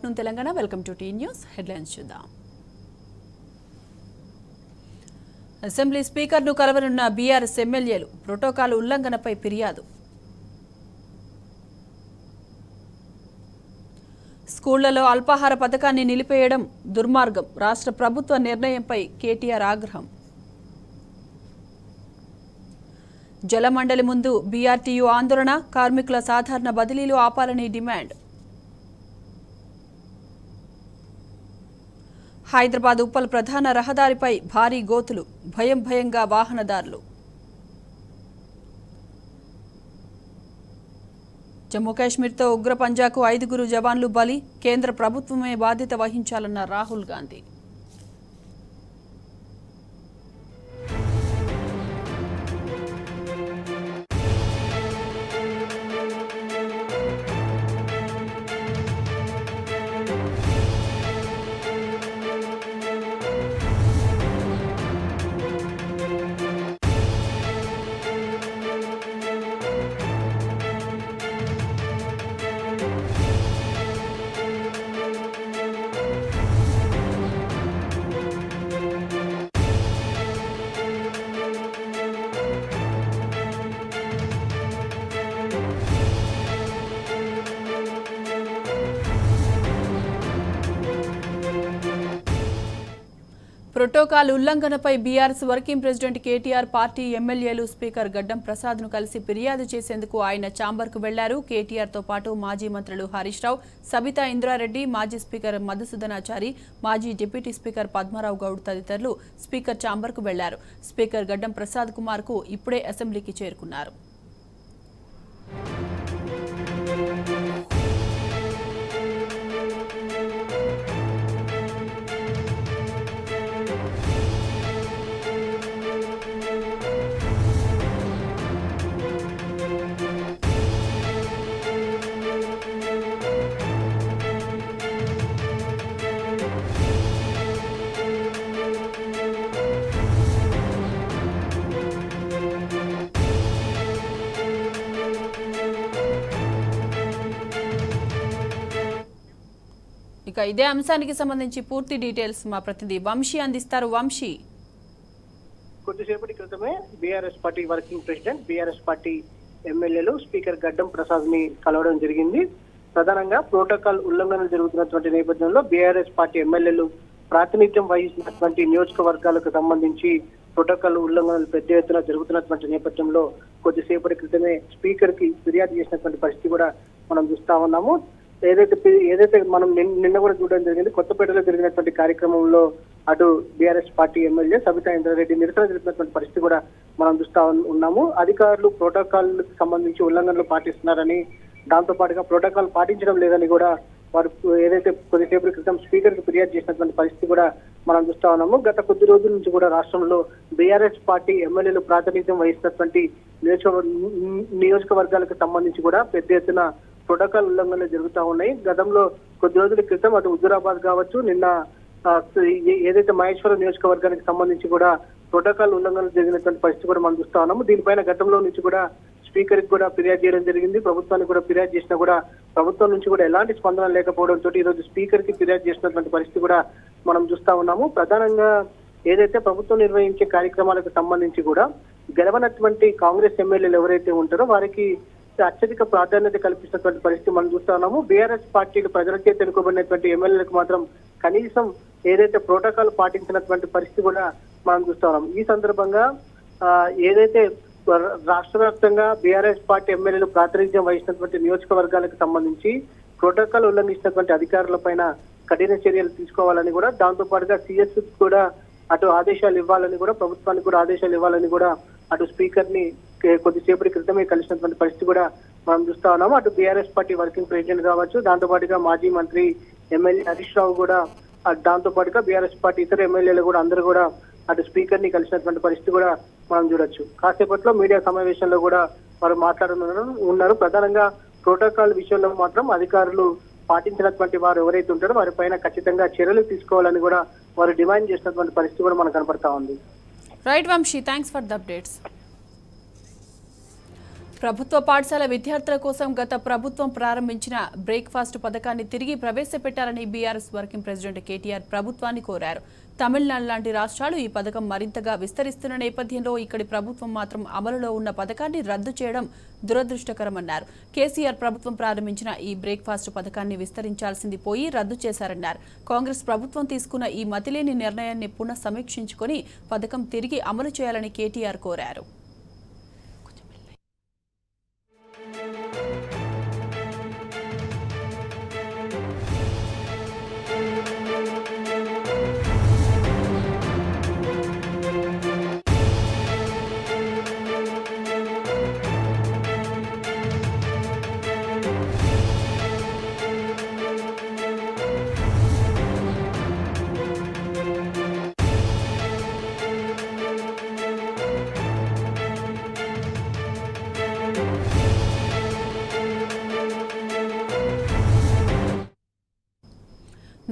afternoon, Telangana. Welcome to T News. Headlines చూద్దాం. Assembly స్పీకర్ను కలవనున్న BRS ఎమ్మెల్యేలు ప్రోటోకాల్ ఉల్లంఘనపై ఫిర్యాదు. స్కూళ్లలో అల్పాహార పథకాన్ని నిలిపేయడం దుర్మార్గం. రాష్ట్ర ప్రభుత్వ నిర్ణయంపై కేటీఆర్ ఆగ్రహం. జలమండలి ముందు బీఆర్టీయూ ఆందోళన. కార్మికుల సాధారణ బదిలీలు ఆపాలని డిమాండ్. హైదరాబాద్ ఉప్పల్ ప్రధాన రహదారిపై భారీ గోతులు. భయంగా వాహనదారులు. జమ్మూ కాశ్మీర్తో ఉగ్ర పంజాకు 5 జవాన్లు బలి. కేంద్ర ప్రభుత్వమే బాధ్యత వహించాలన్న రాహుల్ గాంధీ. ప్రోటోకాల్ ఉల్లంఘనపై BRS working president KTR party ఎమ్మెల్యేలు స్పీకర్ గడ్డం ప్రసాద్ను కలిసి ఫిర్యాదు చేసేందుకు ఆయన ఛాంబర్కు వెళ్లారు. కేటీఆర్తో పాటు మాజీ మంత్రులు హరీష్ రావు, సబితా ఇంద్రారెడ్డి, మాజీ స్పీకర్ మధుసూదనాచారి, మాజీ డిప్యూటీ స్పీకర్ పద్మారావు గౌడ్ తదితరులు స్పీకర్ ఛాంబర్కు వెళ్లారు. స్పీకర్ గడ్డం ప్రసాద్ కుమార్కు ఇప్పుడే అసెంబ్లీకి చేరుకున్నారు. ఇక ఇదే అంశానికి సంబంధించి పూర్తి డీటెయిల్స్ మా ప్రతినిధి వంశీ అందిస్తారు. వంశీ, కొద్దిసేపటి క్రితమే BRS party working president, BRS party ఎమ్మెల్యేలు స్పీకర్ గడ్డం ప్రసాద్ ని కలవడం జరిగింది. ప్రధానంగా ప్రోటోకాల్ ఉల్లంఘనలు జరుగుతున్నటువంటి నేపథ్యంలో బీఆర్ఎస్ పార్టీ ఎమ్మెల్యేలు ప్రాతినిధ్యం వహిస్తున్నటువంటి నియోజకవర్గాలకు సంబంధించి ప్రోటోకాల్ ఉల్లంఘనలు పెద్ద ఎత్తున జరుగుతున్నటువంటి నేపథ్యంలో కొద్దిసేపటి క్రితమే స్పీకర్ కి ఫిర్యాదు చేసినటువంటి పరిస్థితి కూడా మనం చూస్తా ఉన్నాము. ఏదైతే మనం నిన్న కూడా చూడడం జరిగింది. కొత్తపేటలో జరిగినటువంటి కార్యక్రమంలో అటు BRS party MLA Sabitha Indra Reddy నిరసన జరిపినటువంటి పరిస్థితి కూడా మనం చూస్తా ఉన్నాము. అధికారులు ప్రోటోకాల్ సంబంధించి ఉల్లంఘనలు పాటిస్తున్నారని, దాంతో పాటుగా ప్రోటోకాల్ పాటించడం లేదని కూడా వారు ఏదైతే కొద్దిసేపటి క్రితం స్పీకర్ కి ఫిర్యాదు చేసినటువంటి పరిస్థితి కూడా మనం చూస్తా ఉన్నాము. గత కొద్ది రోజుల నుంచి కూడా రాష్ట్రంలో బీఆర్ఎస్ పార్టీ ఎమ్మెల్యేలు ప్రాతినిధ్యం వహిస్తున్నటువంటి నియోజకవర్గాలకు సంబంధించి కూడా పెద్ద ఎత్తున ప్రోటోకాల్ ఉల్లంఘనలు జరుగుతూ ఉన్నాయి. గతంలో కొద్ది రోజుల క్రితం అటు హుజూరాబాద్ కావచ్చు, నిన్న ఏదైతే మహేశ్వరం నియోజకవర్గానికి సంబంధించి కూడా ప్రోటోకాల్ ఉల్లంఘనలు జరిగినటువంటి పరిస్థితి కూడా మనం చూస్తా ఉన్నాము. దీనిపైన గతంలో నుంచి కూడా స్పీకర్ కి కూడా ఫిర్యాదు చేయడం జరిగింది. ప్రభుత్వానికి కూడా ఫిర్యాదు చేసినా కూడా ప్రభుత్వం నుంచి కూడా ఎలాంటి స్పందన లేకపోవడంతో ఈ రోజు స్పీకర్ కి ఫిర్యాదు చేసినటువంటి పరిస్థితి కూడా మనం చూస్తా ఉన్నాము. ప్రధానంగా ఏదైతే ప్రభుత్వం నిర్వహించే కార్యక్రమాలకు సంబంధించి కూడా గెలవనటువంటి కాంగ్రెస్ ఎమ్మెల్యేలు ఎవరైతే ఉంటారో వారికి అత్యధిక ప్రాధాన్యత కల్పిస్తున్నటువంటి పరిస్థితి మనం చూస్తా ఉన్నాము. బీఆర్ఎస్ పార్టీలు ప్రజలచే ఎన్నుకోబడినటువంటి ఎమ్మెల్యేలకు మాత్రం కనీసం ఏదైతే ప్రోటోకాల్ పాటించినటువంటి పరిస్థితి కూడా మనం చూస్తా ఉన్నాం. ఈ సందర్భంగా ఏదైతే రాష్ట్ర వ్యాప్తంగా బీఆర్ఎస్ పార్టీ ఎమ్మెల్యేలు ప్రాతినిధ్యం వహిస్తున్నటువంటి నియోజకవర్గాలకు సంబంధించి ప్రోటోకాల్ ఉల్లంఘించినటువంటి అధికారుల పైన కఠిన చర్యలు తీసుకోవాలని కూడా, దాంతో పాటుగా సిఎస్ కూడా అటు ఆదేశాలు ఇవ్వాలని కూడా, ప్రభుత్వానికి కూడా ఆదేశాలు ఇవ్వాలని కూడా అటు స్పీకర్ ని కొద్దిసేపటి క్రితమే కలిసినటువంటి పరిస్థితి కూడా మనం చూస్తా ఉన్నాము. అటు బీఆర్ఎస్ పార్టీ వర్కింగ్ ప్రెసిడెంట్ కావచ్చు, దాంతో పాటుగా మాజీ మంత్రి ఎమ్మెల్యే హరీష్ రావు కూడా, దాంతో పాటుగా బీఆర్ఎస్ పార్టీ ఇతర ఎమ్మెల్యేలు కూడా అందరూ కూడా అటు స్పీకర్ ని కలిసినటువంటి పరిస్థితి కూడా మనం చూడొచ్చు. కాసేపట్లో మీడియా సమావేశంలో కూడా వారు మాట్లాడుతున్నారు. ప్రధానంగా ప్రోటోకాల్ విషయంలో మాత్రం అధికారులు పాటించినటువంటి వారు ఎవరైతే ఉంటారో వారిపైన ఖచ్చితంగా చర్యలు తీసుకోవాలని కూడా వారు డిమాండ్ చేసినటువంటి పరిస్థితి కూడా మనకు కనపడతా ఉంది. Right Vamshi, thanks for the updates. ప్రభుత్వ పాఠశాల విద్యార్థుల కోసం గత ప్రభుత్వం ప్రారంభించిన బ్రేక్ఫాస్ట్ పథకాన్ని తిరిగి ప్రవేశపెట్టాలని బీఆర్ఎస్ వర్కింగ్ ప్రెసిడెంట్ కేటీఆర్ ప్రభుత్వాన్ని కోరారు. తమిళనాడు లాంటి రాష్ట్రాలు ఈ పథకం మరింతగా విస్తరిస్తున్న నేపథ్యంలో ఇక్కడి ప్రభుత్వం మాత్రం అమలులో ఉన్న పథకాన్ని రద్దు చేయడం దురదృష్టకరమన్నారు. కేసీఆర్ ప్రభుత్వం ప్రారంభించిన ఈ బ్రేక్ఫాస్ట్ పథకాన్ని విస్తరించాల్సింది పోయి రద్దు చేశారన్నారు. కాంగ్రెస్ ప్రభుత్వం తీసుకున్న ఈ మతిలేని నిర్ణయాన్ని పునః సమీక్షించుకొని పథకం తిరిగి అమలు చేయాలని కేటీఆర్ కోరారు.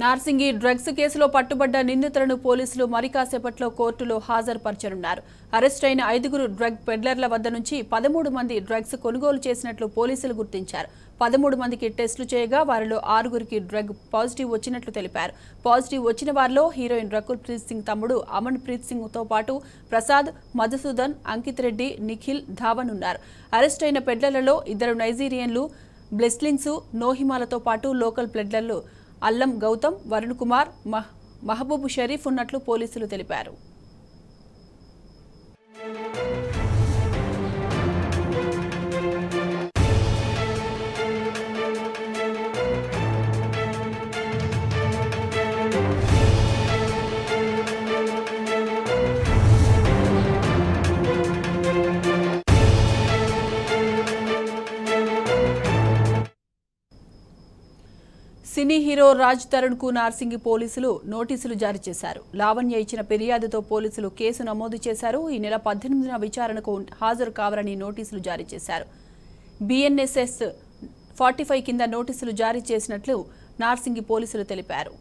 నార్సింగి డ్రగ్స్ కేసులో పట్టుబడ్డ నిందితులను పోలీసులు మరికాసేపట్లో కోర్టులో హాజరుపరచనున్నారు. అరెస్ట్ అయిన 5 డ్రగ్ పెడ్లర్ల వద్ద నుంచి 13 మంది డ్రగ్స్ కొనుగోలు చేసినట్లు పోలీసులు గుర్తించారు. 13 మందికి టెస్టులు చేయగా వారిలో 6 డ్రగ్ పాజిటివ్ వచ్చినట్లు తెలిపారు. పాజిటివ్ వచ్చిన వారిలో హీరోయిన్ రకుల్ ప్రీత్ సింగ్ తమ్ముడు అమన్ ప్రీత్ సింగ్ తో పాటు ప్రసాద్, మధుసూదన్, అంకిత్ రెడ్డి, నిఖిల్, ధావన్ ఉన్నారు. అరెస్ట్ అయిన పెడ్లర్లలో 2 నైజీరియన్లు బ్లెస్లిన్సు, నోహిమాలతో పాటు లోకల్ పెడ్లర్లు అల్లం గౌతమ్, వరుణ్ కుమార్, మహబూబ్ షరీఫ్ ఉన్నట్లు పోలీసులు తెలిపారు. సినీ హీరో రాజ్ తరుణ్ కు నార్సింగి పోలీసులు నోటీసులు జారీ చేశారు. లావణ్య ఇచ్చిన ఫిర్యాదుతో పోలీసులు కేసు నమోదు చేశారు. ఈ నెల 18న విచారణకు హాజరు కావాలని నోటీసులు జారీ చేశారు. BNSS 45 కింద నోటీసులు జారీ చేసినట్లు నార్సింగి పోలీసులు తెలిపారు.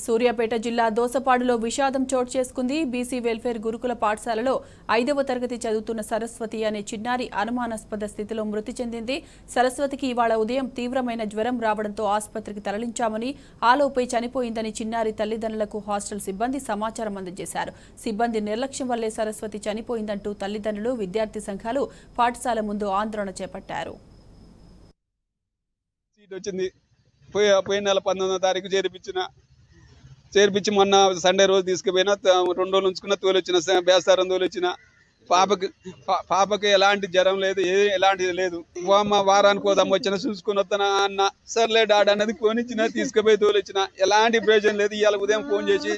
సూర్యాపేట జిల్లా దోసపాడులో విషాదం చోటు చేసుకుంది. బీసీ వెల్ఫేర్ గురుకుల పాఠశాలలో 5వ తరగతి చదువుతున్న సరస్వతి అనే చిన్నారి అనుమానాస్పద స్థితిలో మృతి చెందింది. సరస్వతికి ఇవాళ ఉదయం తీవ్రమైన జ్వరం రావడంతో ఆసుపత్రికి తరలించామని, ఆలోపై చనిపోయిందని చిన్నారి తల్లిదండ్రులకు హాస్టల్ సిబ్బంది సమాచారం అందజేశారు. సిబ్బంది నిర్లక్ష్యం వల్లే సరస్వతి చనిపోయిందంటూ తల్లిదండ్రులు, విద్యార్థి సంఘాలు పాఠశాల ముందు ఆందోళన చేపట్టారు. పోయిన నెల 19వ తారీఖు చేర్పించి మొన్న సండే రోజు తీసుకుపోయినా 2 రోజులు ఉంచుకున్న తోలొచ్చిన బేస్తారం తోలొచ్చిన పాపకి ఎలాంటి జ్వరం లేదు, ఎలాంటిది లేదు. వారానికి పోదాం వచ్చిన చూసుకుని వస్తానా అన్న, సర్లే డాడ్ అన్నది కొనిచ్చిన తీసుకుపోయి తోలొచ్చిన, ఎలాంటి ప్రయోజనం లేదు. ఇవాళ ఉదయం ఫోన్ చేసి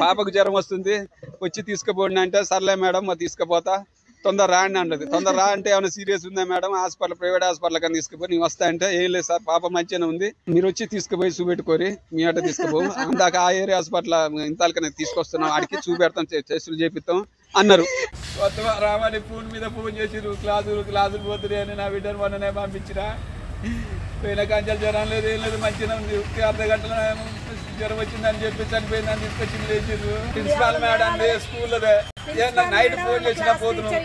పాపకు జ్వరం వస్తుంది వచ్చి తీసుకుపోండి అంటే, సర్లే మేడం మా తీసుకుపోతా, తొందర రా అని అన్నది. తొందర రా అంటే ఏమైనా సీరియస్ ఉందా మేడం, హాస్పిటల్ ప్రైవేట్ హాస్పిటల్ కానీ తీసుకుపోయి నేను వస్తా అంటే, ఏం లేదు సార్ పాప మంచిగానే ఉంది, మీరు వచ్చి తీసుకుపోయి చూపెట్టుకోరి మీ అట తీసుకుపో, అందాక ఆ ఏరియా హాస్పిటల్ ఇంతకనే తీసుకొస్తున్నాం, ఆడికి చూపెడతాం, టెస్టులు చేపిస్తాం అన్నారు. రామని ఫోన్ మీద ఫోన్ చేసిరు, క్లాసులు పోతుంది అని నా బిడ్డను మొన్ననే పంపించిన. పోయిన కంచెలు జ్వరం లేదు, ఏం లేదు, మంచిగా ఉంది. అర్ధగంటలో జ్వరం వచ్చిందని చెప్పి చనిపోయిందని తీసుకొచ్చి లేచిరు. ప్రిన్సిపాల్ మేడం స్కూల్లోదే నైట్ ఫోన్ చేసిన పోతున్నాం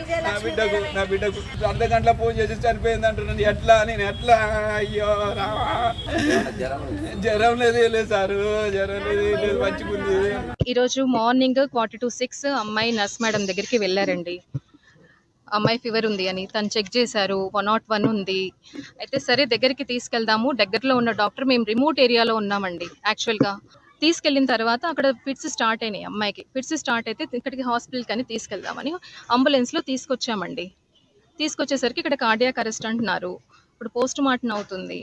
నా బిడ్డకు అర్ధగంటలో ఫోన్ చేసి చనిపోయింది అంటున్నాను. ఎట్లా నేను ఎట్లా, అయ్యో జ్వరం లేదు సారు, జ్వరం లేదు మంచిగా ఉంది. ఈరోజు మార్నింగ్ 4:45 అమ్మాయి నర్స్ మేడం దగ్గరికి వెళ్ళారండి. అమ్మాయి ఫీవర్ ఉంది అని తను చెక్ చేశారు, 101 ఉంది. అయితే సరే దగ్గరికి తీసుకెళ్దాము, దగ్గరలో ఉన్న డాక్టర్, మేము రిమోట్ ఏరియాలో ఉన్నామండి. యాక్చువల్గా తీసుకెళ్ళిన తర్వాత అక్కడ ఫిట్స్ స్టార్ట్ అయినాయి, అమ్మాయికి ఫిట్స్ స్టార్ట్ అయితే ఇక్కడికి హాస్పిటల్కి అని తీసుకెళ్దామని అంబులెన్స్లో తీసుకొచ్చామండి. తీసుకొచ్చేసరికి ఇక్కడ కార్డియాక్ అరెస్ట్ అంటున్నారు. ఇప్పుడు పోస్ట్ మార్టం అవుతుంది,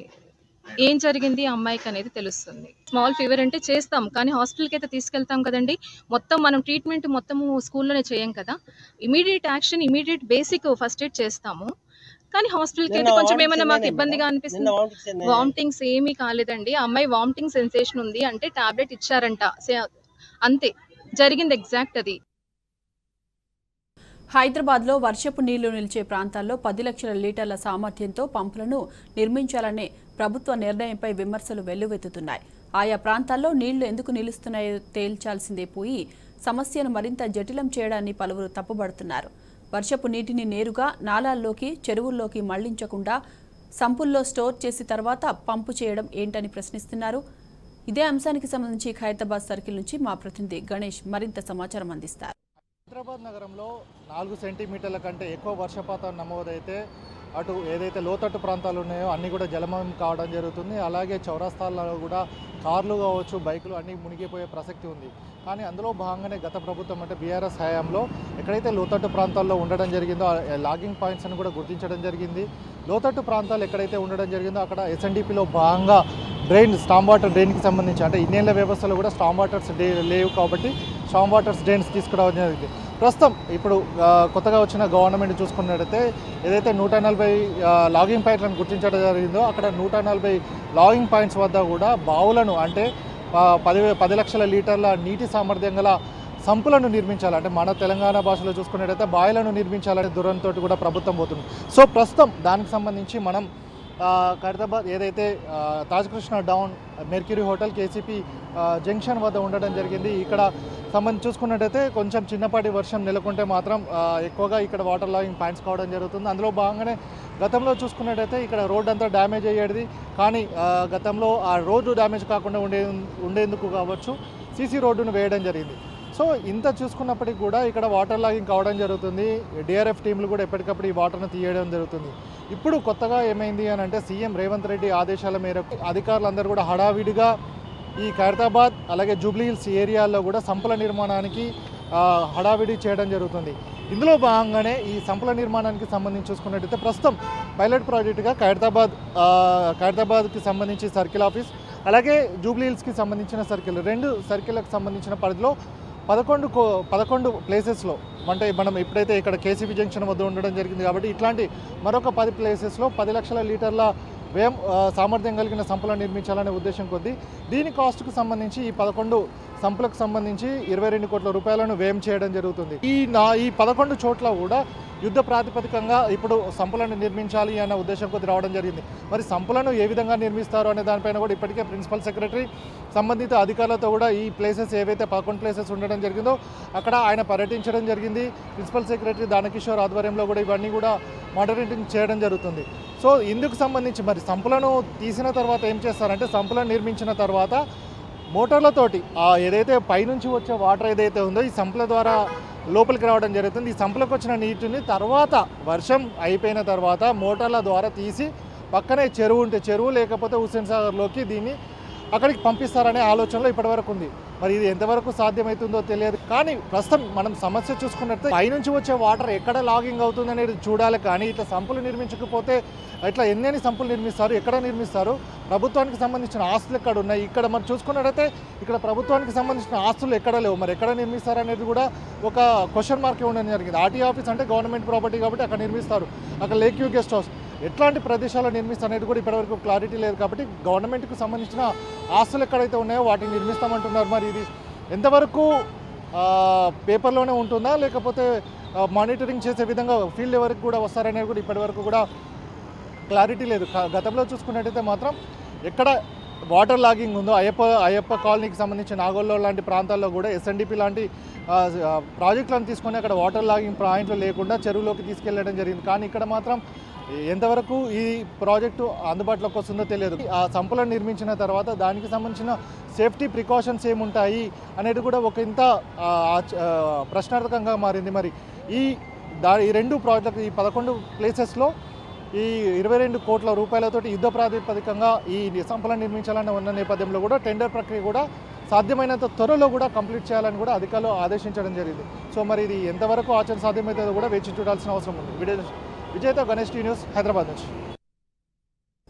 ఏం జరిగింది అమ్మాయికి అనేది తెలుస్తుంది. స్మాల్ ఫీవర్ అంటే చేస్తాం, కానీ హాస్పిటల్కి అయితే తీసుకెళ్తాం కదండి. మొత్తం మనం ట్రీట్మెంట్ మొత్తము స్కూల్లోనే చేయం కదా. Immediate action, immediate basic first aid చేస్తాము, కానీ హాస్పిటల్కి అయితే కొంచెం ఏమైనా మాకు ఇబ్బందిగా అనిపిస్తుంది. వామిటింగ్స్ ఏమీ కాలేదండి. అమ్మాయి వామిటింగ్ సెన్సేషన్ ఉంది అంటే టాబ్లెట్ ఇచ్చారంట, అంతే జరిగింది ఎగ్జాక్ట్ అది. హైదరాబాద్లో వర్షపు నీళ్లు నిలిచే ప్రాంతాల్లో 10 లక్షల లీటర్ల సామర్థ్యంతో పంపులను నిర్మించాలనే ప్రభుత్వ నిర్ణయంపై విమర్శలు వెల్లువెత్తుతున్నాయి. ఆయా ప్రాంతాల్లో నీళ్లు ఎందుకు నిలుస్తున్నాయో తేల్చాల్సిందే పోయి సమస్యను మరింత జటిలం చేయడాన్ని పలువురు తప్పుబడుతున్నారు. వర్షపు నీటిని నేరుగా నాలాల్లోకి, చెరువుల్లోకి మళ్లించకుండా సంపుల్లో స్టోర్ చేసి తర్వాత పంపు చేయడం ఏంటని ప్రశ్నిస్తున్నారు. ఇదే అంశానికి సంబంధించి ఖైరతాబాద్ సర్కిల్ నుంచి మా ప్రతినిధి గణేష్ మరింత సమాచారం అందిస్తారు. హైదరాబాద్ నగరంలో 4 సెంటీమీటర్ల కంటే ఎక్కువ వర్షపాతం నమోదైతే అటు ఏదైతే లోతట్టు ప్రాంతాలు ఉన్నాయో అన్నీ కూడా జలమయం కావడం జరుగుతుంది. అలాగే చౌరస్తాల్లో కూడా కార్లు కావచ్చు, బైకులు అన్నీ మునిగిపోయే ప్రసక్తి ఉంది. కానీ అందులో భాగంగానే గత ప్రభుత్వం అంటే బీఆర్ఎస్ హయాంలో ఎక్కడైతే లోతట్టు ప్రాంతాల్లో ఉండడం జరిగిందో లాగింగ్ పాయింట్స్ అని కూడా గుర్తించడం జరిగింది. లోతట్టు ప్రాంతాలు ఎక్కడైతే ఉండడం జరిగిందో అక్కడ ఎస్ఎన్డిపిలో భాగంగా స్టామ్ వాటర్ డ్రైన్కి సంబంధించి అంటే ఇన్నేళ్ల వ్యవస్థలో కూడా స్టామ్ వాటర్స్ లేవు కాబట్టి స్టామ్ వాటర్స్ డ్రైన్స్ తీసుకురావడం జరిగింది. ప్రస్తుతం ఇప్పుడు కొత్తగా వచ్చిన గవర్నమెంట్ చూసుకున్నట్టయితే ఏదైతే 140 లాగింగ్ పాయింట్లను గుర్తించడం జరిగిందో అక్కడ 140 లాగింగ్ పాయింట్స్ వద్ద కూడా బావులను అంటే 10 లక్షల లీటర్ల నీటి సామర్థ్యం గల సంపులను నిర్మించాలి. అంటే మన తెలంగాణ భాషలో చూసుకున్నట్టయితే బాయిలను నిర్మించాలనే ధోరణితో కూడా ప్రభుత్వం పోతుంది. సో ప్రస్తుతం దానికి సంబంధించి మనం ఖైరతాబాద్ ఏదైతే తాజ్కృష్ణ down mercury hotel KCP junction వద్ద ఉండడం జరిగింది. ఇక్కడ సంబంధించి చూసుకున్నట్టయితే కొంచెం చిన్నపాటి వర్షం నెలకొంటే మాత్రం ఎక్కువగా ఇక్కడ వాటర్ లాగింగ్ పాయింట్స్ కావడం జరుగుతుంది. అందులో భాగంగానే గతంలో చూసుకున్నట్టయితే ఇక్కడ రోడ్ అంతా డ్యామేజ్ అయ్యేది. కానీ గతంలో ఆ రోడ్డు డ్యామేజ్ కాకుండా ఉండేందుకు కావచ్చు సీసీ రోడ్డును వేయడం జరిగింది. సో ఇంత చూసుకున్నప్పటికీ కూడా ఇక్కడ వాటర్ లాగింగ్ కావడం జరుగుతుంది. డిఆర్ఎఫ్ టీంలు కూడా ఎప్పటికప్పుడు ఈ వాటర్ను తీయడం జరుగుతుంది. ఇప్పుడు కొత్తగా ఏమైంది అని అంటే సీఎం రేవంత్ రెడ్డి ఆదేశాల మేరకు అధికారులందరూ కూడా హడావిడిగా ఈ ఖైరతాబాద్ అలాగే జూబ్లీ హిల్స్ ఏరియాల్లో కూడా సంపుల నిర్మాణానికి హడావిడి చేయడం జరుగుతుంది. ఇందులో భాగంగానే ఈ సంపుల నిర్మాణానికి సంబంధించి చూసుకున్నట్టయితే ప్రస్తుతం పైలట్ ప్రాజెక్టుగా ఖైరతాబాద్కి సంబంధించి సర్కిల్ ఆఫీస్ అలాగే జూబ్లీ హిల్స్కి సంబంధించిన సర్కిల్ 2 సర్కిల్కి సంబంధించిన పరిధిలో 11 ప్లేసెస్లో అంటే మనం ఎప్పుడైతే ఇక్కడ కేసీపీ జంక్షన్ వద్ద ఉండడం జరిగింది కాబట్టి ఇట్లాంటి మరొక 10 ప్లేసెస్లో 10 లక్షల లీటర్ల వ్యయం సామర్థ్యం కలిగిన సంపులను నిర్మించాలనే ఉద్దేశం కొద్దీ దీని కాస్ట్కు సంబంధించి ఈ 11 సంపులకు సంబంధించి 22 కోట్ల రూపాయలను వ్యయం చేయడం జరుగుతుంది. ఈ 11 చోట్ల కూడా యుద్ధ ప్రాతిపదికంగా ఇప్పుడు సంపులను నిర్మించాలి అన్న ఉద్దేశం కొద్ది రావడం జరిగింది. మరి సంపులను ఏ విధంగా నిర్మిస్తారు అనే దానిపైన కూడా ఇప్పటికే ప్రిన్సిపల్ సెక్రటరీ సంబంధిత అధికారులతో కూడా ఈ ప్లేసెస్ ఏవైతే 11 ప్లేసెస్ ఉండడం జరిగిందో అక్కడ ఆయన పర్యటించడం జరిగింది. ప్రిన్సిపల్ సెక్రటరీ దానకిషోర్ ఆధ్వర్యంలో కూడా ఇవన్నీ కూడా మానిటరింగ్ చేయడం జరుగుతుంది. సో ఇందుకు సంబంధించి మరి సంపులను తీసిన తర్వాత ఏం చేస్తారంటే సంపులను నిర్మించిన తర్వాత మోటార్లతోటి ఏదైతే పైనుంచి వచ్చే వాటర్ ఏదైతే ఉందో ఈ సంపుల ద్వారా లోపలికి రావడం జరుగుతుంది. ఈ సంపులకు వచ్చిన నీటిని తర్వాత వర్షం అయిపోయిన తర్వాత మోటార్ల ద్వారా తీసి పక్కనే చెరువు ఉంటే చెరువు లేకపోతే హుస్సేన్ సాగర్లోకి దీన్ని అక్కడికి పంపిస్తారనే ఆలోచనలో ఇప్పటివరకు ఉంది. మరి ఇది ఎంతవరకు సాధ్యమవుతుందో తెలియదు. కానీ ప్రస్తుతం మనం సమస్య చూసుకున్నట్టు పైనుంచి వచ్చే వాటర్ ఎక్కడ లాగింగ్ అవుతుంది అనేది చూడాలి. కానీ ఇట్లా సంపులు నిర్మించకపోతే ఇట్లా ఎన్ని సంపులు నిర్మిస్తారు, ఎక్కడ నిర్మిస్తారు, ప్రభుత్వానికి సంబంధించిన ఆస్తులు ఎక్కడ ఉన్నాయి, ఇక్కడ మరి చూసుకున్నట్టయితే ఇక్కడ ప్రభుత్వానికి సంబంధించిన ఆస్తులు ఎక్కడ లేవు, మరి ఎక్కడ నిర్మిస్తారు అనేది కూడా ఒక క్వశ్చన్ మార్క్ ఉండడం జరిగింది. ఆర్టీ ఆఫీస్ అంటే గవర్నమెంట్ ప్రాపర్టీ కాబట్టి అక్కడ నిర్మిస్తారు, అక్కడ లేక్ వ్యూ గెస్ట్ హౌస్ ఎట్లాంటి ప్రదేశాల్లో నిర్మిస్తారు అనేది కూడా ఇప్పటివరకు క్లారిటీ లేదు. కాబట్టి గవర్నమెంట్కి సంబంధించిన ఆస్తులు ఎక్కడైతే ఉన్నాయో వాటిని నిర్మిస్తామంటున్నారు. మరి ఇది ఎంతవరకు పేపర్లోనే ఉంటుందా లేకపోతే మానిటరింగ్ చేసే విధంగా ఫీల్డ్ వరకు కూడా వస్తారనేది కూడా ఇప్పటివరకు కూడా క్లారిటీ లేదు. గతంలో చూసుకున్నట్టయితే మాత్రం ఎక్కడ వాటర్ లాగింగ్ ఉందో అయ్యప్ప కాలనీకి సంబంధించి నాగోల్లో లాంటి ప్రాంతాల్లో కూడా ఎస్ఎన్డిపి లాంటి ప్రాజెక్టులను తీసుకొని అక్కడ వాటర్ లాగింగ్ పాయింట్లు లేకుండా చెరువులోకి తీసుకెళ్లడం జరిగింది. కానీ ఇక్కడ మాత్రం ఎంతవరకు ఈ ప్రాజెక్టు అందుబాటులోకి వస్తుందో తెలియదు. ఆ సంపులను నిర్మించిన తర్వాత దానికి సంబంధించిన సేఫ్టీ ప్రికాషన్స్ ఏముంటాయి అనేది కూడా ఒక ఇంత ప్రశ్నార్థకంగా మారింది. మరి ఈ 2 ప్రాజెక్టులకు ఈ 11 ప్లేసెస్లో ఈ 22 కోట్ల రూపాయలతోటి యుద్ధ ప్రాతిపదికంగా ఈ సంపులను నిర్మించాలని ఉన్న నేపథ్యంలో కూడా టెండర్ ప్రక్రియ కూడా సాధ్యమైనంత త్వరలో కూడా కంప్లీట్ చేయాలని కూడా అధికారులు ఆదేశించడం జరిగింది. సో మరి ఇది ఎంతవరకు ఆచరణ సాధ్యమవుతుందో కూడా వేచి చూడాల్సిన అవసరం ఉంది. విజయ్తో గణేష్ టీ న్యూస్ హైదరాబాద్ నుంచి.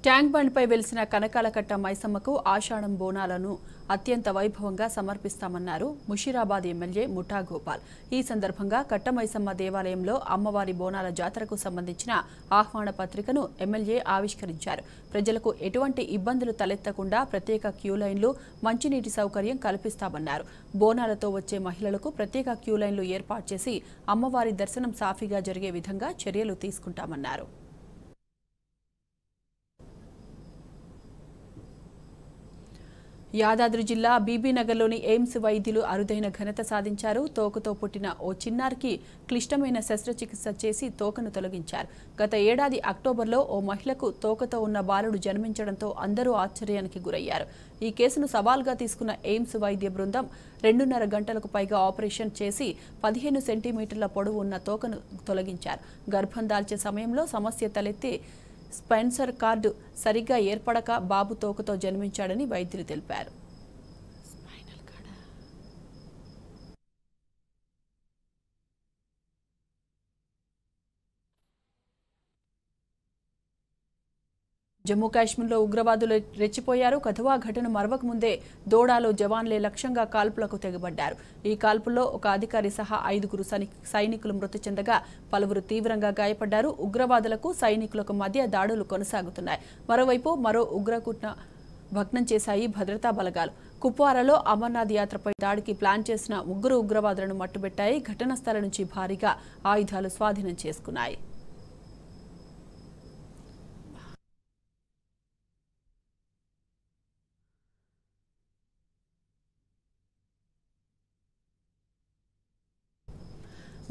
ట్యాంక్ బండ్పై వెలిసిన కనకాలకట్ట మైసమ్మకు ఆషాఢం బోనాలను అత్యంత వైభవంగా సమర్పిస్తామన్నారు ముషీరాబాద్ ఎమ్మెల్యే ముఠా గోపాల్. ఈ సందర్భంగా కట్ట మైసమ్మ దేవాలయంలో అమ్మవారి బోనాల జాతరకు సంబంధించిన ఆహ్వాన పత్రికను ఎమ్మెల్యే ఆవిష్కరించారు. ప్రజలకు ఎటువంటి ఇబ్బందులు తలెత్తకుండా ప్రత్యేక క్యూలైన్లు, మంచినీటి సౌకర్యం కల్పిస్తామన్నారు. బోనాలతో వచ్చే మహిళలకు ప్రత్యేక క్యూలైన్లు ఏర్పాటు చేసి అమ్మవారి దర్శనం సాఫీగా జరిగే విధంగా చర్యలు తీసుకుంటామన్నారు. యాదాద్రి జిల్లా బీబీనగర్లోని ఎయిమ్స్ వైద్యులు అరుదైన ఘనత సాధించారు. తోకతో పుట్టిన ఓ చిన్నారికి క్లిష్టమైన శస్త్రచికిత్స చేసి తోకను తొలగించారు. గత ఏడాది అక్టోబర్లో ఓ మహిళకు తోకతో ఉన్న బాలుడు జన్మించడంతో అందరూ ఆశ్చర్యానికి గురయ్యారు. ఈ కేసును సవాల్గా తీసుకున్న ఎయిమ్స్ వైద్య బృందం 2.5 గంటలకు పైగా ఆపరేషన్ చేసి 15 సెంటీమీటర్ల పొడవు ఉన్న తోకను తొలగించారు. గర్భం దాల్చే సమయంలో సమస్య తలెత్తి స్పెన్సర్ కార్డు సరిగ్గా ఏర్పడక బాబు తోకతో జన్మించాడని వైద్యులు తెలిపారు. జమ్మూ కాశ్మీర్లో ఉగ్రవాదులు రెచ్చిపోయారు. కథువా ఘటన మరవక ముందే దోడాలో జవాన్లే లక్ష్యంగా కాల్పులకు తెగబడ్డారు. ఈ కాల్పుల్లో ఒక అధికారి సహా 5 సైనికులు మృతి చెందగా పలువురు తీవ్రంగా గాయపడ్డారు. ఉగ్రవాదులకు సైనికులకు మధ్య దాడులు కొనసాగుతున్నాయి. మరోవైపు మరో ఉగ్రకుట్న భగ్నం చేశాయి భద్రతా బలగాలు. కుప్వారాలో అమర్నాథ్ యాత్రపై దాడికి ప్లాన్ చేసిన 3 ఉగ్రవాదులను మట్టుబెట్టాయి. ఘటనా స్థలం నుంచి భారీగా ఆయుధాలు స్వాధీనం చేసుకున్నాయి.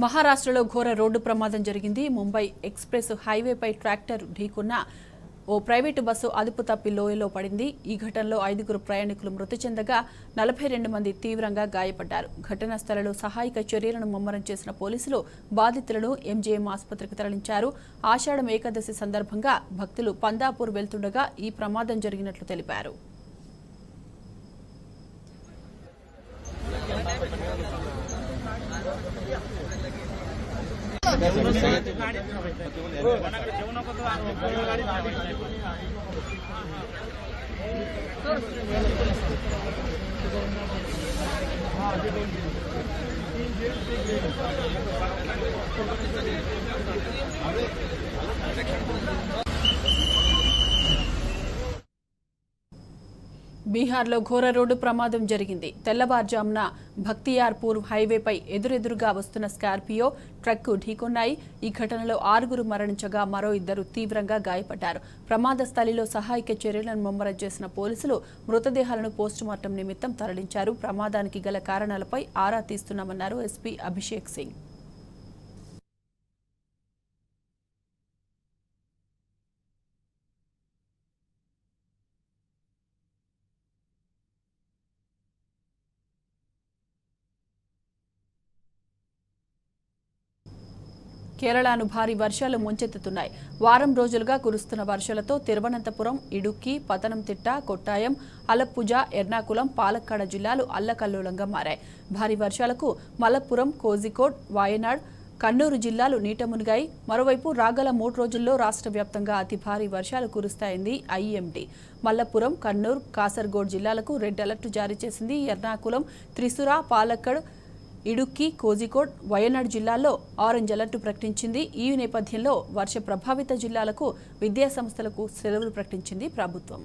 మహారాష్ట్రలో ఘోర రోడ్డు ప్రమాదం జరిగింది. ముంబై ఎక్స్ప్రెస్ హైవేపై ట్రాక్టర్ ఢీకొన్న ఓ ప్రైవేటు బస్సు అదుపు తప్పి లోయలో పడింది. ఈ ఘటనలో 5 ప్రయాణికులు మృతి చెందగా 42 మంది తీవ్రంగా గాయపడ్డారు. ఘటనా స్థలంలో సహాయక చర్యలను ముమ్మరం చేసిన పోలీసులు బాధితులను ఎంజీఎం ఆసుపత్రికి తరలించారు. ఆషాఢం ఏకాదశి సందర్భంగా భక్తులు పందాపూర్ వెళ్తుండగా ఈ ప్రమాదం జరిగినట్లు తెలిపారు. బీహార్లో ఘోర రోడ్డు ప్రమాదం జరిగింది. తెల్లవారుజామున భక్తియార్పూర్ హైవేపై ఎదురెదురుగా వస్తున్న స్కార్పియో ట్రక్కు ఢీకొన్నాయి. ఈ ఘటనలో 6 మరణించగా మరో 2 తీవ్రంగా గాయపడ్డారు. ప్రమాద స్థలిలో సహాయక చర్యలను ముమ్మరం చేసిన పోలీసులు మృతదేహాలను పోస్టుమార్టం నిమిత్తం తరలించారు. ప్రమాదానికి గల కారణాలపై ఆరా తీస్తున్నామన్నారు ఎస్పీ అభిషేక్ సింగ్. కేరళను భారీ వర్షాలు ముంచెత్తుతున్నాయి. వారం రోజులుగా కురుస్తున్న వర్షాలతో తిరువనంతపురం, ఇడుక్కి, పతనంతిట్ట, కొట్టాయం, అలప్పుజ, ఎర్నాకుళం, పాలక్కాడ జిల్లాలు అల్లకల్లోలంగా మారాయి. భారీ వర్షాలకు మలప్పురం, కోజికోడ్, వాయనాడ్, కన్నూరు జిల్లాలు నీట మునిగాయి. మరోవైపు రాగల 3 రోజుల్లో రాష్ట్ర వ్యాప్తంగా అతి భారీ వర్షాలు కురుస్తాయంది ఐఎండీ. మల్లపురం, కన్నూరు, కాసర్గోడ్ జిల్లాలకు రెడ్ అలర్ట్ జారీ చేసింది. ఎర్నాకుళం, త్రిశూర, పాలక్కడ్, ఇడుక్కి, కోజికోడ్, వయనాడ్ జిల్లాల్లో ఆరెంజ్ అలర్ట్ ప్రకటించింది. ఈ నేపథ్యంలో వర్ష ప్రభావిత జిల్లాలకు విద్యాసంస్థలకు సెలవులు ప్రకటించింది ప్రభుత్వం.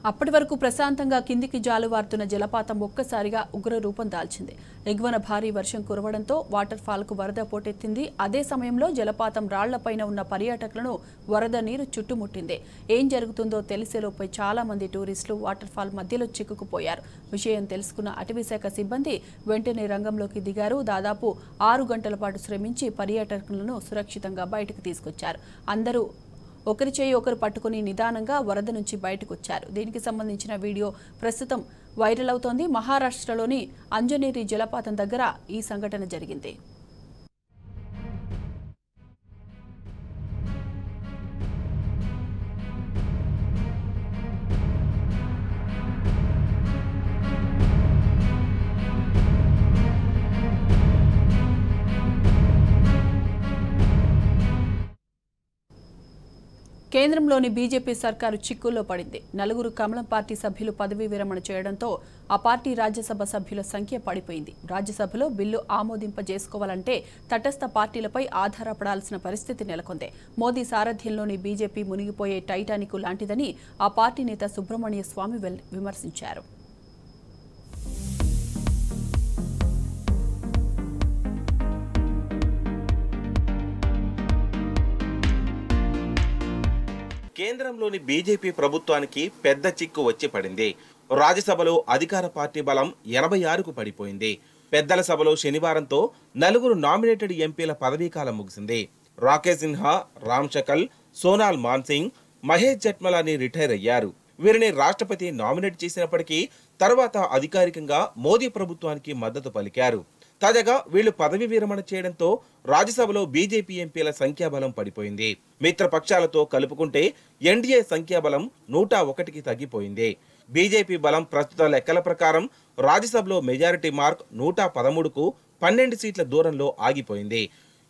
అప్పటి వరకు ప్రశాంతంగా కిందికి జాలువారుతున్న జలపాతం ఒక్కసారిగా ఉగ్ర రూపం దాల్చింది. ఎగువన భారీ వర్షం కురవడంతో వాటర్ ఫాల్ కు వరద పోటెత్తింది. అదే సమయంలో జలపాతం రాళ్లపైన ఉన్న పర్యాటకులను వరద నీరు చుట్టుముట్టింది. ఏం జరుగుతుందో తెలిసేలోపై చాలా మంది టూరిస్టులు వాటర్ ఫాల్ మధ్యలో చిక్కుకుపోయారు. విషయం తెలుసుకున్న అటవీశాఖ సిబ్బంది వెంటనే రంగంలోకి దిగారు. దాదాపు 6 గంటల పాటు శ్రమించి పర్యాటకులను సురక్షితంగా బయటకు తీసుకొచ్చారు. అందరూ ఒకరి చేయి ఒకరు పట్టుకుని నిదానంగా వరద నుంచి బయటకు వచ్చారు. దీనికి సంబంధించిన వీడియో ప్రస్తుతం వైరల్ అవుతోంది. మహారాష్ట్రలోని అంజనేరి జలపాతం దగ్గర ఈ సంఘటన జరిగింది. కేంద్రంలోని బీజేపీ సర్కారు చిక్కుల్లో పడింది. 4 కమలం పార్టీ సభ్యులు పదవీ విరమణ చేయడంతో ఆ పార్టీ రాజ్యసభ సభ్యుల సంఖ్య పడిపోయింది. రాజ్యసభలో బిల్లు ఆమోదింపజేసుకోవాలంటే తటస్థ పార్టీలపై ఆధారపడాల్సిన పరిస్థితి నెలకొంది. మోదీ సారథ్యంలోని బీజేపీ మునిగిపోయే టైటానిక్ లాంటిదని ఆ పార్టీ నేత సుబ్రహ్మణ్య స్వామి విమర్శించారు. కేంద్రంలోని బీజేపీ ప్రభుత్వానికి పెద్ద చిక్కు వచ్చి పడింది. రాజ్యసభలో అధికార పార్టీ బలం 86కు పడిపోయింది. పెద్దల సభలో శనివారంతో 4 నామినేటెడ్ ఎంపీల పదవీకాలం ముగిసింది. రాకేష్ సిన్హా, రామ్ శకల్, సోనాల్ మాన్సింగ్, మహేష్ జట్మలాని రిటైర్ అయ్యారు. వీరిని రాష్ట్రపతి నామినేట్ చేసినప్పటికీ తర్వాత అధికారికంగా మోదీ ప్రభుత్వానికి మద్దతు పలికారు. తాజాగా వీళ్లు పదవి విరమణ చేయడంతో రాజ్యసభలో బీజేపీ ఎంపీల సంఖ్యాబలం పడిపోయింది. మిత్రపక్షాలతో కలుపుకుంటే ఎన్డీఏ సంఖ్యాబలం 101కి తగ్గిపోయింది. బీజేపీ బలం ప్రస్తుత లెక్కల ప్రకారం రాజ్యసభలో మెజారిటీ మార్క్ 113కు 12 సీట్ల దూరంలో ఆగిపోయింది.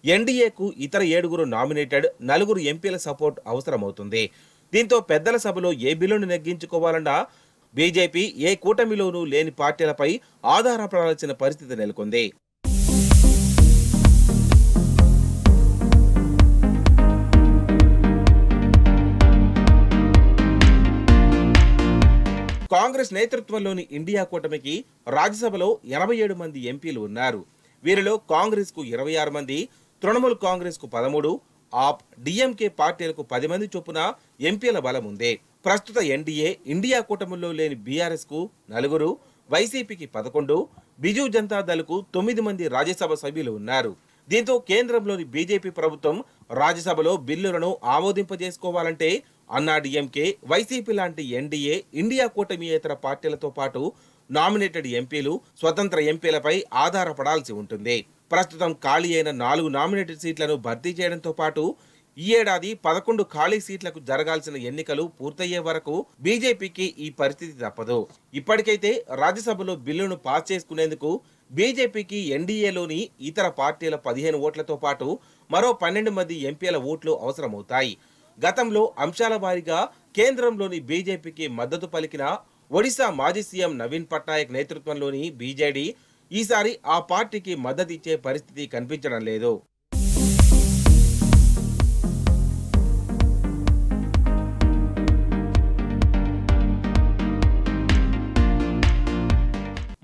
ఎన్డీఏకు ఇతర 7 నామినేటెడ్ 4 ఎంపీల సపోర్ట్ అవసరమవుతుంది. దీంతో పెద్దల సభలో ఏ బిల్లును నెగ్గించుకోవాలన్నా బీజేపీ ఏ కూటమిలోనూ లేని పార్టీలపై ఆధారపడాల్సిన పరిస్థితి నెలకొంది. కాంగ్రెస్ నేతృత్వంలోని ఇండియా కూటమికి రాజ్యసభలో 87 మంది ఎంపీలు ఉన్నారు. వీరిలో కాంగ్రెస్ కు 26 మంది, తృణమూల్ కాంగ్రెస్ కు 13, ఆప్, డిఎంకే పార్టీలకు 10 మంది చొప్పున ఎంపీల బలం ఉంది. ప్రస్తుత ఎన్డీఏ ఇండియా కూటమిలో లేని బీఆర్ఎస్ కు 4, వైసీపీకి 11, బిజు జనతాదళ్కు 9 మంది రాజ్యసభ సభ్యులు ఉన్నారు. దీంతో కేంద్రంలోని బీజేపీ ప్రభుత్వం రాజ్యసభలో బిల్లులను ఆమోదింపజేసుకోవాలంటే అన్నాడీఎంకే, వైసీపీ లాంటి ఎన్డీఏ ఇండియా కూటమియేతర పార్టీలతో పాటు నామినేటెడ్ ఎంపీలు, స్వతంత్ర ఎంపీలపై ఆధారపడాల్సి ఉంటుంది. ప్రస్తుతం ఖాళీ అయిన 4 నామినేటెడ్ సీట్లను భర్తీ చేయడంతో పాటు ఈ ఏడాది 11 ఖాళీ సీట్లకు జరగాల్సిన ఎన్నికలు పూర్తయ్యే వరకు బీజేపీకి ఈ పరిస్థితి తప్పదు. ఇప్పటికైతే రాజ్యసభలో బిల్లును పాస్ చేసుకునేందుకు బీజేపీకి ఎన్డీఏలోని ఇతర పార్టీల 15 ఓట్లతో పాటు మరో 12 మంది ఎంపీల ఓట్లు అవసరమవుతాయి. గతంలో అంశాల వారీగా కేంద్రంలోని బీజేపీకి మద్దతు పలికిన ఒడిశా మాజీ సీఎం నవీన్ పట్నాయక్ నేతృత్వంలోని బీజేడీ ఈసారి ఆ పార్టీకి మద్దతిచ్చే పరిస్థితి కనిపించడం లేదు.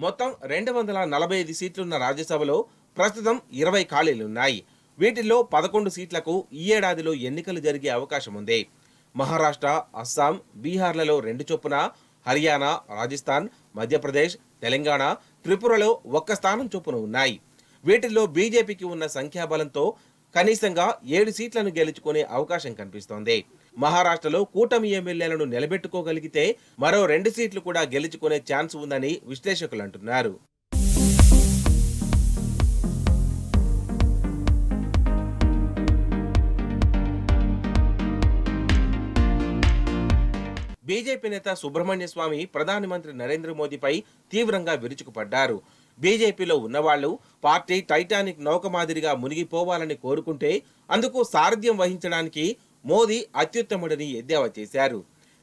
మొత్తం 245 సీట్లున్న రాజ్యసభలో ప్రస్తుతం 20 ఖాళీలున్నాయి. వీటిల్లో 11 సీట్లకు ఈ ఏడాదిలో ఎన్నికలు జరిగే అవకాశం ఉంది. మహారాష్ట్ర, అస్సాం, బీహార్లలో 2 చొప్పున, హర్యానా, రాజస్థాన్, మధ్యప్రదేశ్, తెలంగాణ, త్రిపురలో 1 స్థానం చొప్పున ఉన్నాయి. వీటిల్లో బీజేపీకి ఉన్న సంఖ్యాబలంతో కనీసంగా 7 సీట్లను గెలుచుకునే అవకాశం కనిపిస్తోంది. మహారాష్ట్రలో కూటమి ఎమ్మెల్యేలను నిలబెట్టుకోగలిగితే మరో 2 సీట్లు కూడా గెలుచుకునే ఛాన్స్ ఉందని విశ్లేషకులు అంటున్నారు. బీజేపీ నేత సుబ్రహ్మణ్య స్వామి ప్రధానమంత్రి నరేంద్ర మోదీపై తీవ్రంగా విరుచుకుపడ్డారు. బీజేపీలో ఉన్నవాళ్లు పార్టీ టైటానిక్ నౌక మాదిరిగా మునిగిపోవాలని కోరుకుంటే అందుకు సారథ్యం వహించడానికి మోదీ అత్యుత్తముడని ఎద్దేవా చేశారు.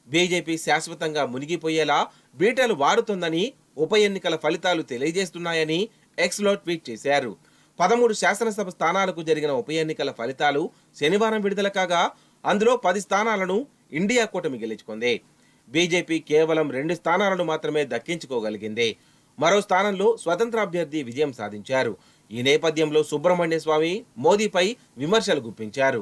బీజేపీ శాశ్వతంగా మునిగిపోయేలా బీటలు వారుతుందని ఉప ఎన్నికల ఫలితాలు తెలియజేస్తున్నాయని ఎక్స్లో ట్వీట్ చేశారు. 13 శాసనసభ స్థానాలకు జరిగిన ఉప ఎన్నికల ఫలితాలు శనివారం విడుదల కాగా అందులో 10 స్థానాలను ఇండియా కూటమి గెలుచుకుంది. బీజేపీ కేవలం 2 స్థానాలను మాత్రమే దక్కించుకోగలిగింది. మరో స్థానంలో స్వతంత్ర అభ్యర్థి విజయం సాధించారు. ఈ నేపథ్యంలో సుబ్రహ్మణ్య స్వామి మోదీపై విమర్శలు గుప్పించారు.